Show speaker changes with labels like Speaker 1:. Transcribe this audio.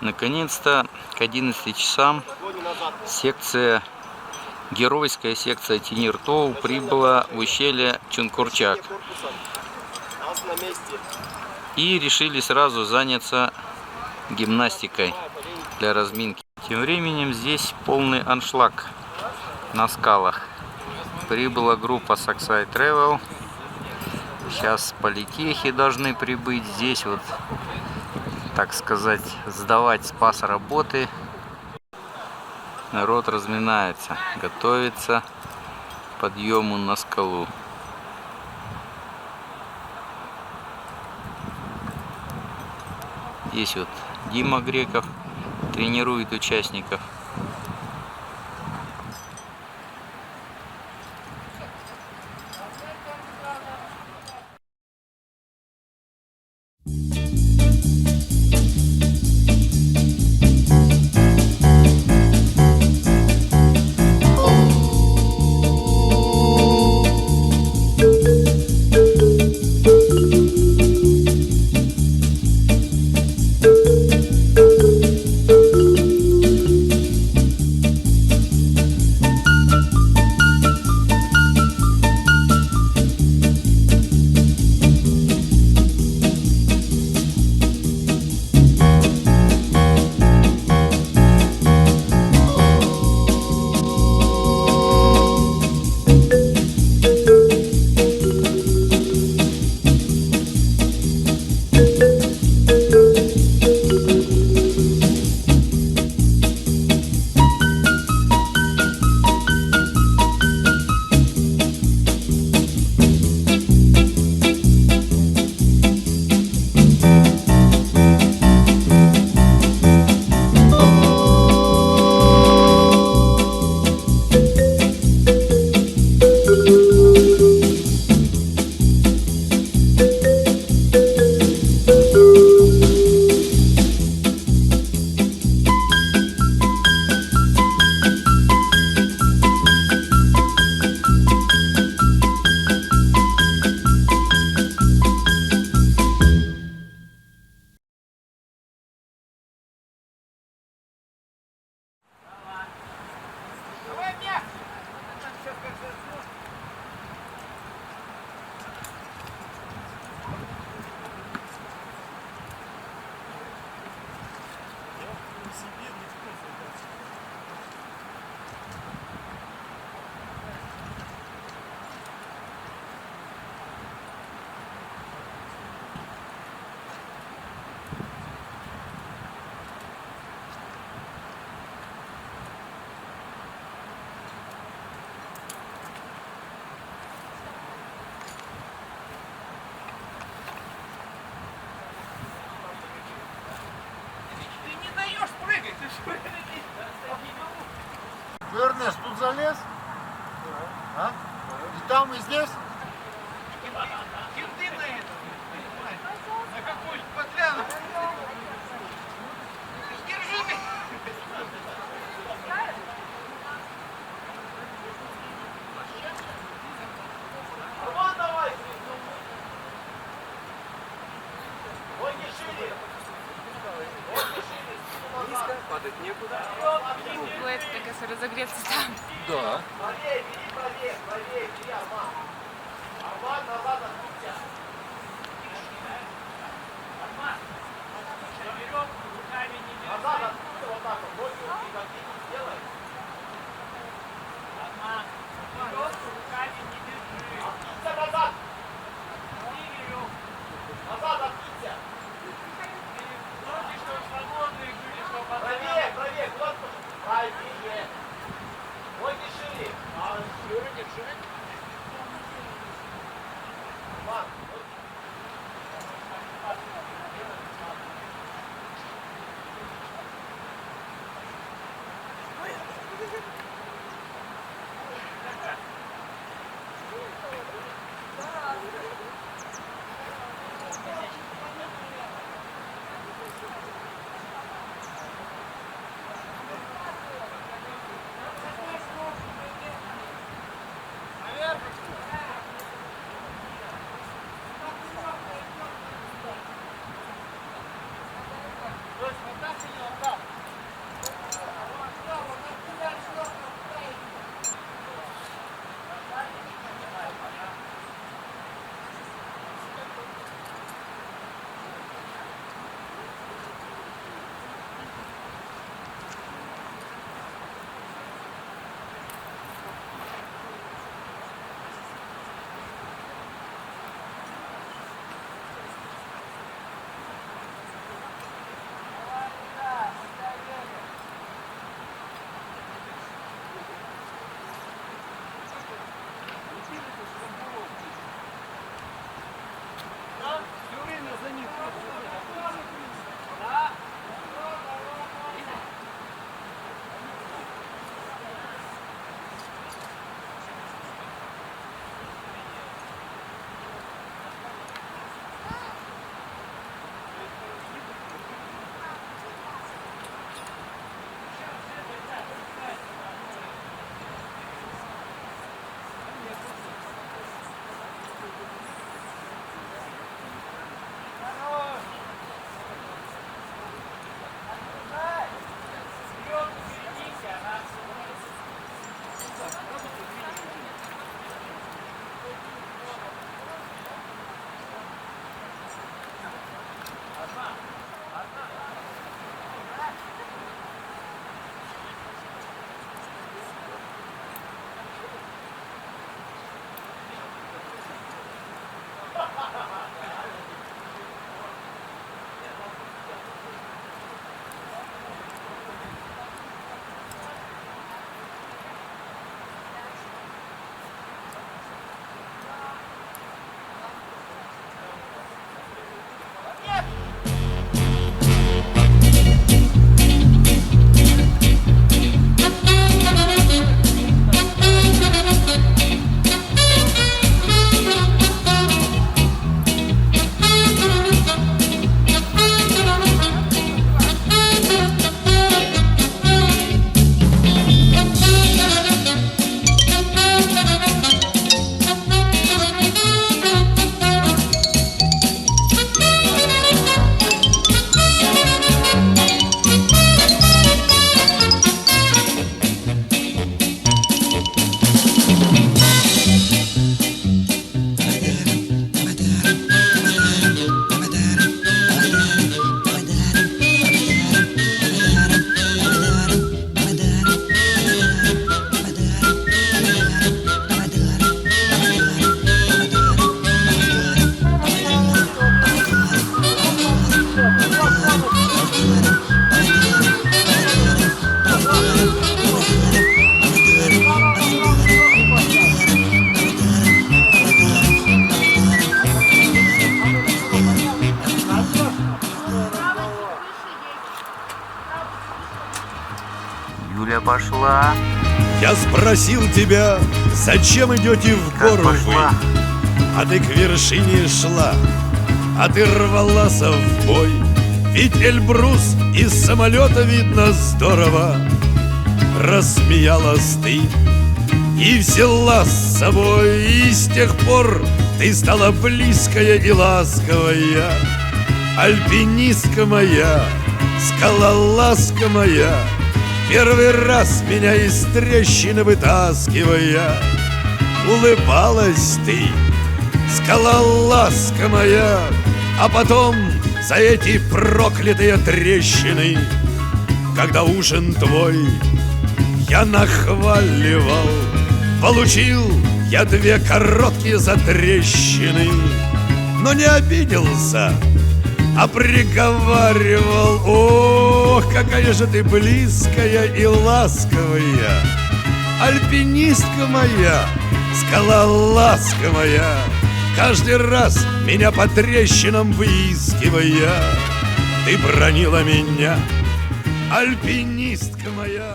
Speaker 1: Наконец-то к 11 часам геройская секция Тенир-Тоу прибыла в ущелье Чунгурчак. И решили сразу заняться гимнастикой для разминки. Тем временем здесь полный аншлаг на скалах. Прибыла группа Saksai Travel. Сейчас политехи должны прибыть здесь, вот, так сказать, сдавать спас работы. Народ разминается, готовится к подъему на скалу. Здесь вот Дима Греков тренирует участников.
Speaker 2: Эрнест, тут залез? А? И там, и здесь?
Speaker 3: Кенты на это. На какую подляну. Держи меня. Роман, давай. Ой, не шире.
Speaker 4: Низко, падать некуда.
Speaker 5: Будет, так если разогреться там.
Speaker 2: Да.
Speaker 3: Правее, бери, правее, правее, бери, Арман. Арман, назад отпустя. Арман, на веревку руками не держи. Назад отпусти, вот так вот, ноги руки какие сделай. Арман, веревку руками не держи. Отпусти назад. Отпусти веревку. Назад отпусти. Вроде что свободные были, что правее, правее, куда-то. Правее. Ноги шире. А шире, держи.
Speaker 1: шла?
Speaker 6: Я спросил тебя, зачем идете в
Speaker 1: Как
Speaker 6: гору вы?
Speaker 1: пошла?
Speaker 6: А ты к вершине шла, а ты рвалась в бой. Ведь Эльбрус из самолета видно здорово. Рассмеялась ты и взяла с собой. И с тех пор ты стала близкая и ласковая. Альпинистка моя, скалолазка моя, первый раз меня из трещины вытаскивая. Улыбалась ты, скалолазка моя, а потом за эти проклятые трещины, когда ужин твой я нахваливал, получил я 2 короткие затрещины, но не обиделся, а приговаривал: ох, какая же ты близкая и ласковая, альпинистка моя, скалолазка моя, каждый раз меня по трещинам выискивая. Ты бронила меня, альпинистка моя.